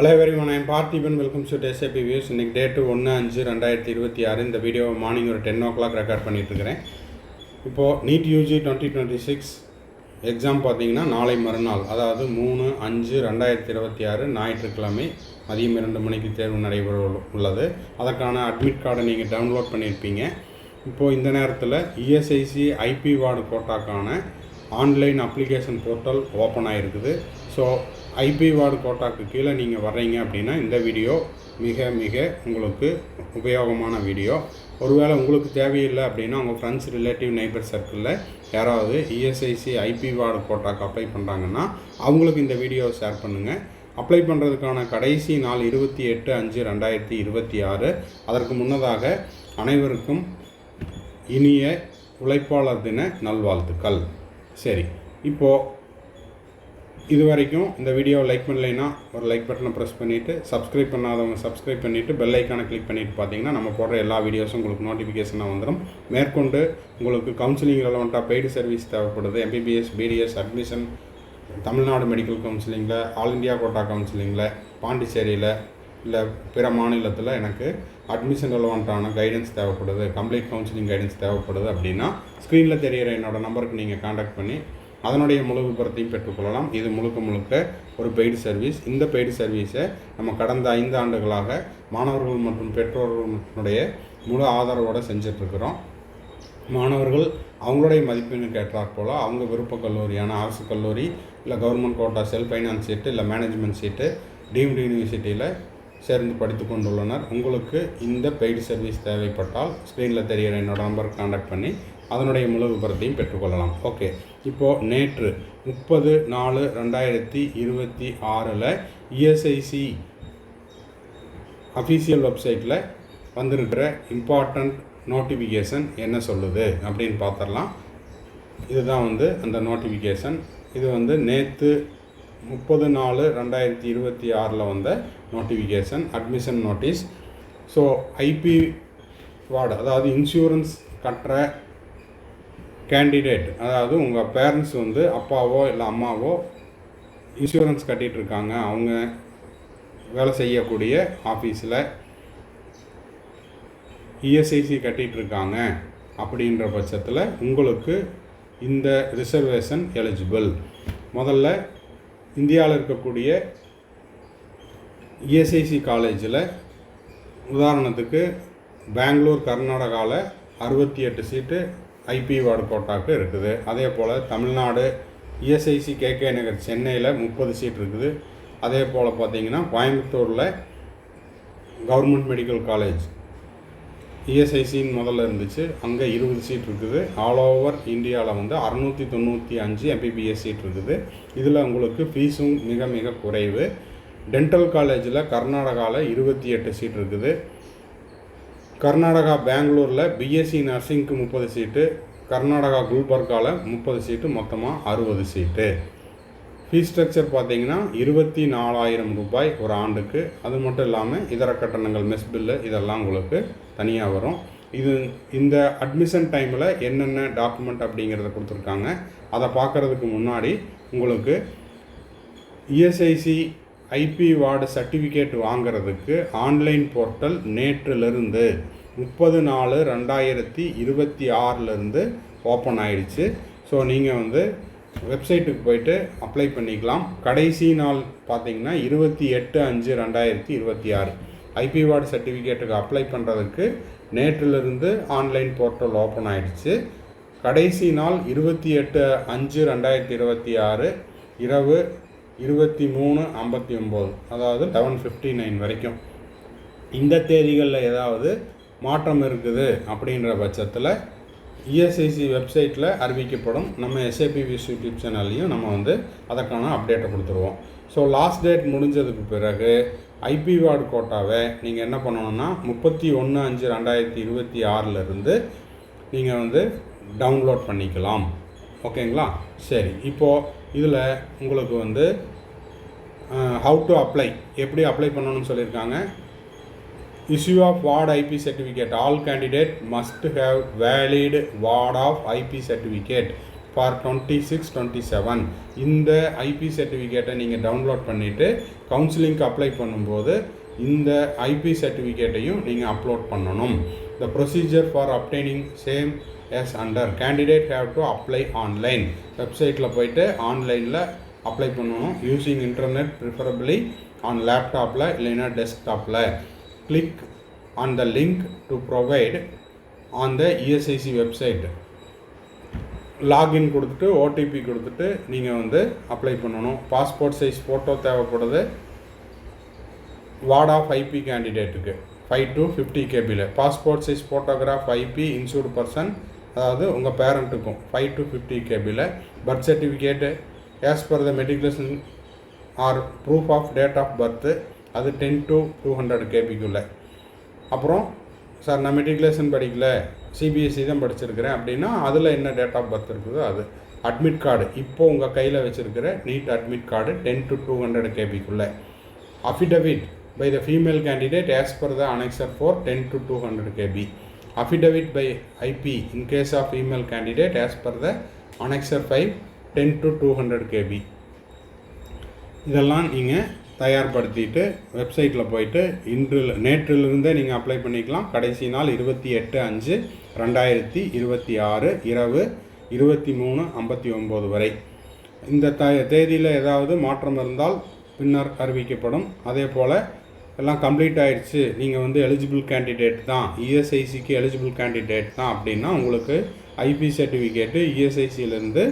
Hello everyone, I am Parthiban. Welcome to SAP Views. இன்னைக்கு date 1/5/2026. இந்த video morning ஒரு 10 o'clock record பண்ணிட்டுருக்கிறேன். இப்போது NEET UG 2026 exam பார்த்தீங்கன்னா நாளை மறுநாள், அதாவது 3/5/2026 ஞாயிற்றுக்கிழமை மதியம் 2 மணிக்கு தேர்வு நடைபெற உள்ளது. அதற்கான அட்மிட் கார்டை நீங்கள் டவுன்லோட் பண்ணியிருப்பீங்க. இப்போது இந்த நேரத்தில் இஎஸ்ஐசி ஐபி வார்டு கோட்டாக்கான ஆன்லைன் அப்ளிகேஷன் போர்ட்டல் ஓப்பன் ஆகிருக்குது. ஸோ ஐபி வார்டு கோட்டாக்கு கீழே நீங்கள் வர்றீங்க அப்படின்னா இந்த வீடியோ மிக மிக உங்களுக்கு உபயோகமான வீடியோ. ஒருவேளை உங்களுக்கு தேவையில்லை அப்படின்னா உங்கள் ஃப்ரெண்ட்ஸ், ரிலேட்டிவ், நெய்பர் சர்க்கிளில் யாராவது இஎஸ்ஐசி ஐபி வார்டு கோட்டாக்கு அப்ளை பண்ணுறாங்கன்னா அவங்களுக்கு இந்த வீடியோவை ஷேர் பண்ணுங்கள். அப்ளை பண்ணுறதுக்கான கடைசி நாள் 28/5/2026. அதற்கு முன்னதாக அனைவருக்கும் இனிய உழைப்பாளர் தின நல்வாழ்த்துக்கள். சரி, இப்போது இது வரைக்கும் இந்த வீடியோவை லைக் பண்ணலைன்னா ஒரு லைக் பட்டனை ப்ரெஸ் பண்ணிவிட்டு, சப்ஸ்கிரைப் பண்ணாதவங்க சப்ஸ்கிரைப் பண்ணிவிட்டு பெல் ஐக்கானை கிளிக் பண்ணிவிட்டு பார்த்தீங்கன்னா நம்ம போடுற எல்லா வீடியோஸும் உங்களுக்கு நோட்டிஃபிகேஷனாக வந்துடும். மேற்கொண்டு உங்களுக்கு கவுன்சிலிங் ரெலவெண்ட்டாக பெய்டு சர்வீஸ் தேவைப்படுது, MBBS, BDS admission, Tamil Nadu medical கவுன்சிலிங்கில், ஆல் இண்டியா கோட்டா கவுன்சிலிங்கில், பாண்டிச்சேரியில் இல்லை பிற மாநிலத்தில் எனக்கு அட்மிஷன் ரெலவெண்ட்டான கைடன்ஸ் தேவைப்படுது, கம்ப்ளீட் கவுன்சிலிங் கைடன்ஸ் தேவைப்படுது அப்படின்னா ஸ்க்ரீனில் தெரிகிற என்னோடய நம்பருக்கு நீங்கள் காண்டாக்ட் பண்ணி அதனுடைய முழு விபரத்தையும் பெற்றுக்கொள்ளலாம். இது முழுக்க ஒரு பெய்டு சர்வீஸ். இந்த பெய்டு சர்வீஸை நம்ம கடந்த 5 ஆண்டுகளாக மாணவர்கள் மற்றும் பெற்றோர்களுடைய முழு ஆதரவோடு செஞ்சிட்ருக்கிறோம். மாணவர்கள் அவங்களுடைய மதிப்பெண்ணுக்கு ஏற்றாற் போல் அவங்க விருப்ப கல்லூரியான அரசு கல்லூரி, இல்லை கவர்மெண்ட் கோட்டா, செல்ஃப் ஃபைனான்ஸ் சீட்டு, இல்லை மேனேஜ்மெண்ட் சீட்டு, டீம்டு யூனிவர்சிட்டியில் சேர்ந்து படித்து கொண்டுள்ளனர். உங்களுக்கு இந்த பெய்டு சர்வீஸ் தேவைப்பட்டால் ஸ்க்ரீனில் தெரிகிற என்னோடய நம்பருக்கு காண்டாக்ட் பண்ணி அதனுடைய முழு விபரத்தையும் பெற்றுக்கொள்ளலாம். ஓகே, இப்போது நேற்று 30/4/2026 இஎஸ்ஐசி அஃபீஷியல் வெப்சைட்டில் வந்திருக்கிற இம்பார்ட்டண்ட் நோட்டிஃபிகேஷன் என்ன சொல்லுது அப்படின்னு பார்த்துடலாம். இதுதான் அந்த நோட்டிஃபிகேஷன். இது நேற்று 30/4/2026 வந்த notification, admission notice. So IP ward, அதாவது இன்சூரன்ஸ் கட்டுற கேண்டிடேட், அதாவது உங்கள் பேரண்ட்ஸ் அப்பாவோ இல்லை அம்மாவோ இன்சூரன்ஸ் கட்டிகிட்ருக்காங்க, அவங்க வேலை செய்யக்கூடிய ஆஃபீஸில் இஎஸ்ஐசி கட்டிகிட்ருக்காங்க அப்படின்ற பட்சத்தில் உங்களுக்கு இந்த ரிசர்வேஷன் எலிஜிபிள். முதல்ல இந்தியாவில் இருக்கக்கூடிய இஎஸ்ஐசி காலேஜில் உதாரணத்துக்கு பெங்களூர், கர்நாடகாவில் 68 சீட்டு ஐபி வார்டு கோட்டாக்கு இருக்குது. அதே போல் தமிழ்நாடு இஎஸ்ஐசி கேகே நகர் சென்னையில் 30 சீட் இருக்குது. அதே போல் பார்த்திங்கன்னா கோயம்புத்தூரில் கவர்மெண்ட் மெடிக்கல் காலேஜ் இஎஸ்ஐசின்னு முதல்ல இருந்துச்சு, அங்கே 20 சீட் இருக்குது. ஆல் ஓவர் இந்தியாவில் 695 எம்பிபிஎஸ் சீட் இருக்குது. இதில் உங்களுக்கு ஃபீஸும் மிக மிக குறைவு. டென்டல் காலேஜில் கர்நாடகாவில் 28 சீட் இருக்குது. கர்நாடகா பெங்களூரில் பிஎஸ்சி நர்சிங்க்கு 30 சீட்டு, கர்நாடகா குல்பர்காவில் 30 சீட்டு, மொத்தமாக 60 சீட்டு. ஃபீஸ் ஸ்ட்ரக்சர் பார்த்திங்கன்னா 24,000 ரூபாய் ஒரு ஆண்டுக்கு. அது மட்டும் இல்லாமல் இதர கட்டணங்கள், மெஸ் பில்லு இதெல்லாம் உங்களுக்கு தனியாக வரும். இந்த அட்மிஷன் டைமில் என்னென்ன டாக்குமெண்ட் அப்படிங்கிறத கொடுத்துருக்காங்க. அதை பார்க்குறதுக்கு முன்னாடி உங்களுக்கு இஎஸ்ஐசி ஐபி வார்டு சர்டிஃபிகேட் வாங்கிறதுக்கு ஆன்லைன் போர்ட்டல் நேற்றிலிருந்து 30/4/2026 ஓப்பன் ஆகிடுச்சு. ஸோ நீங்கள் வெப்சைட்டுக்கு போய்ட்டு அப்ளை பண்ணிக்கலாம். கடைசி நாள் பார்த்திங்கன்னா 28/5/2026 ஐபி வார்டு சர்டிஃபிகேட்டுக்கு அப்ளை பண்ணுறதுக்கு நேற்றிலிருந்து ஆன்லைன் போர்ட்டல் ஓப்பன் ஆகிடுச்சு. கடைசி நாள் 28/5/2026 இரவு 23:59, அதாவது 11:59 வரைக்கும். இந்த தேதிகளில் ஏதாவது மாற்றம் இருக்குது அப்படின்ற பட்சத்தில் இஎஸ்ஐசி வெப்சைட்டில் அறிவிக்கப்படும். நம்ம எஸ்ஏபி வியூஸ் யூடியூப் சேனல்லையும் நம்ம அதற்கான அப்டேட்டை கொடுத்துருவோம். ஸோ லாஸ்ட் டேட் முடிஞ்சதுக்கு பிறகு ஐபி வார்டு கோட்டாவை நீங்கள் என்ன பண்ணணுன்னா 31/5/2026 நீங்கள் டவுன்லோட் பண்ணிக்கலாம். ஓகேங்களா? சரி, இப்போது இதில் உங்களுக்கு ஹவு டு அப்ளை, எப்படி அப்ளை பண்ணணும்னு சொல்லியிருக்காங்க. Issue of ward IP certificate, all candidate must have valid ward of IP certificate for 26-27 இந்த ஐபி சர்டிஃபிகேட்டை நீங்கள் டவுன்லோட் பண்ணிவிட்டு கவுன்சிலிங்க்கு அப்ளை பண்ணும்போது இந்த ஐபி சர்டிஃபிகேட்டையும் நீங்கள் அப்லோட் பண்ணணும். The procedure for obtaining same as under candidate have to apply online. வெப்சைட்டில் போய்ட்டு ஆன்லைனில் அப்ளை பண்ணணும். யூஸிங் இன்டர்நெட் ப்ரிஃபரபிளி ஆன் லேப்டாப்பில் இல்லைன்னா டெஸ்க்டாப்பில். Click on the link to provide on the ESIC website. Login கொடுத்துட்டு ஓடிபி கொடுத்துட்டு நீங்கள் வந்து அப்ளை பண்ணணும். பாஸ்போர்ட் சைஸ் ஃபோட்டோ தேவைப்படுது. வார்ட் ஆஃப் ஐபி கேண்டிடேட்டுக்கு 5 to 50 கேபியில். Passport size photograph IP insured person, அதாவது உங்கள் பேரண்ட்டுக்கும் 5 to 50 கேபியில். Birth certificate as per the matriculation or proof of date of birth, அது 10 to 200 கேபிக்குள்ளே. அப்புறம் சார் நான் மெட்ரிகுலேஷன் படிக்கல, சிபிஎஸ்சி தான் படிச்சிருக்கிறேன் அப்படின்னா அதில் என்ன டேட் ஆஃப் பர்த் இருக்குதோ அது. அட்மிட் கார்டு, இப்போது உங்கள் கையில் வச்சுருக்கிற நீட் அட்மிட் கார்டு 10 to 200 கேபிக்குள்ளே. Affidavit by the female candidate as per the annexure 4 10 to 200 kb. Affidavit by IP in case of female candidate as per the annexure 5 10 to 200 kb. இதெல்லாம் நீங்கள் தயார்படுத்திட்டு வெப்சைட்டில் போயிட்டு நேற்றிலிருந்தே நீங்கள் அப்ளை பண்ணிக்கலாம். கடைசி நாள் 28/5/2026 இரவு 23:59 வரை. இந்த தேதியில் ஏதாவது மாற்றம் இருந்தால் பின்னர் அறிவிக்கப்படும். அதே போல் எல்லாம் கம்ப்ளீட் ஆகிடுச்சு, நீங்கள் வந்து எலிஜிபிள் கேண்டிடேட் தான், இஎஸ்ஐசிக்கு எலிஜிபிள் கேண்டிடேட் தான் அப்படின்னா உங்களுக்கு ஐபி சர்டிஃபிகேட்டு இஎஸ்ஐசியிலேருந்து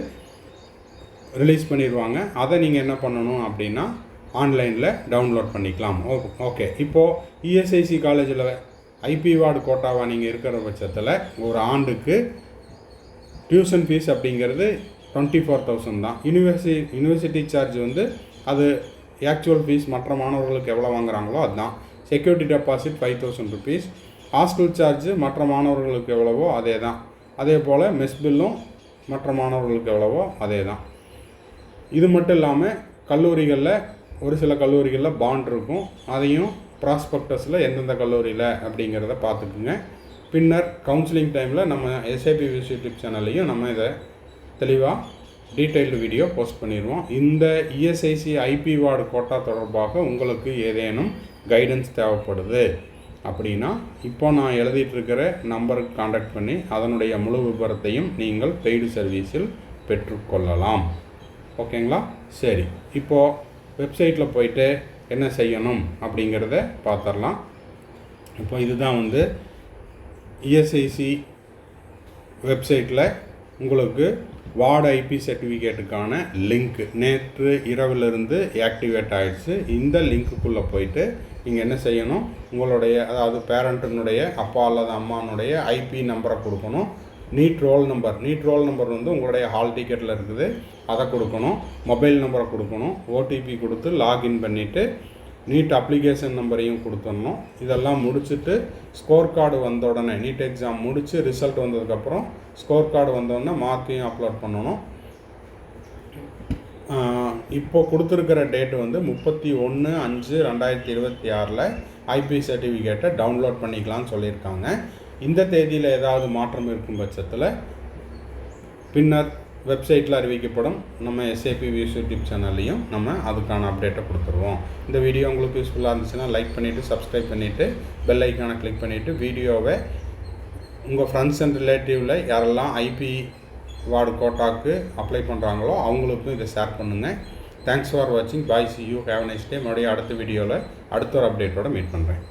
ரிலீஸ் பண்ணிடுவாங்க. அதை நீங்கள் என்ன பண்ணணும் அப்படின்னா ஆன்லைனில் டவுன்லோட் பண்ணிக்கலாம். ஓகே, இப்போது இஎஸ்ஐசி காலேஜில் ஐபி வார்டு கோட்டாவாக நீங்கள் இருக்கிற பட்சத்தில் ஒரு ஆண்டுக்கு டியூஷன் ஃபீஸ் அப்படிங்கிறது 24,000 தான். யூனிவர்சிட்டி சார்ஜ் வந்து அது ஆக்சுவல் ஃபீஸ் மற்ற மாணவர்களுக்கு எவ்வளோ வாங்குகிறாங்களோ அதுதான். Security deposit 5,000 rupees. Hostel charge மற்ற மாணவர்களுக்கு எவ்வளவோ அதே தான். அதே போல் மெஸ் பில்லும் மற்ற மாணவர்களுக்கு எவ்வளவோ அதே தான். இது மட்டும் இல்லாமல் கல்லூரிகளில் ஒரு சில கல்லூரிகளில் பாண்ட் இருக்கும். அதையும் ப்ராஸ்பெக்டஸில் எந்தெந்த கல்லூரியில் அப்படிங்கிறத பார்த்துக்குங்க. பின்னர் கவுன்சிலிங் டைமில் நம்ம எஸ்ஏபி யூடியூப் சேனல்லையும் நம்ம இதை தெளிவாக டீட்டெயில்டு வீடியோ போஸ்ட் பண்ணிடுவோம். இந்த இஎஸ்ஐசி ஐபி வார்டு கோட்டா தொடர்பாக உங்களுக்கு ஏதேனும் கைடன்ஸ் தேவைப்படுது அப்படின்னா இப்போ நான் எழுதிட்டுருக்கிற நம்பருக்கு காண்டாக்ட் பண்ணி அதனுடைய முழு விபரத்தையும் நீங்கள் பெய்டு சர்வீஸில் பெற்றுக்கொள்ளலாம். ஓகேங்களா? சரி, இப்போது வெப்சைட்டில் போயிட்டு என்ன செய்யணும் அப்படிங்கிறத பார்த்துடலாம். இப்போ இதுதான் வந்து இஎஸ்ஐசி வெப்சைட்டில் உங்களுக்கு வார்டு ஐபி சர்டிஃபிகேட்டுக்கான லிங்க் நேற்று இரவிலிருந்து ஆக்டிவேட் ஆகிடுச்சு. இந்த லிங்க்குள்ளே போயிட்டு நீங்கள் என்ன செய்யணும், உங்களுடைய அதாவது பேரண்ட்டினுடைய அப்பா அல்லது அம்மானுடைய ஐபி நம்பரை கொடுக்கணும். நீட் ரோல் நம்பர் வந்து உங்களுடைய ஹால் டிக்கெட்டில் இருக்குது, அதை கொடுக்கணும். மொபைல் நம்பரை கொடுக்கணும். ஓடிபி கொடுத்து லாகின் பண்ணிவிட்டு நீட் அப்ளிகேஷன் நம்பரையும் கொடுத்துடணும். இதெல்லாம் முடிச்சுட்டு ஸ்கோர் கார்டு வந்த உடனே நீட் எக்ஸாம் முடித்து ரிசல்ட் வந்ததுக்கப்புறம் ஸ்கோர் கார்டு வந்தோடனே மார்க்கையும் அப்லோட் பண்ணணும். இப்போ கொடுத்துருக்கிற டேட்டு வந்து 31/5/2026 ஐபி சர்டிஃபிகேட்டை டவுன்லோட் பண்ணிக்கலாம்னு சொல்லியிருக்காங்க. இந்த தேதியில் ஏதாவது மாற்றம் இருக்கும் பட்சத்தில் பின்னர் வெப்சைட்டில் அறிவிக்கப்படும். நம்ம எஸ்ஏபி யூடியூப் சேனல்லையும் நம்ம அதுக்கான அப்டேட்டை கொடுத்துருவோம். இந்த வீடியோ உங்களுக்கு யூஸ்ஃபுல்லாக இருந்துச்சுன்னா லைக் பண்ணிவிட்டு சப்ஸ்கிரைப் பண்ணிவிட்டு பெல் ஐக்கானை கிளிக் பண்ணிவிட்டு வீடியோவை உங்கள் ஃப்ரெண்ட்ஸ் அண்ட் ரிலேட்டிவில் யாரெல்லாம் ஐபி வார்டு கோட்டாக்கு அப்ளை பண்ணுறாங்களோ அவங்களுக்கும் இதை ஷேர் பண்ணுங்கள். தேங்க்ஸ் ஃபார் வாட்சிங். Bye, see you, have nice day. மறுபடியும் அடுத்த வீடியோவில் அடுத்த ஒரு அப்டேட்டோடு மீட் பண்ணுறேன்.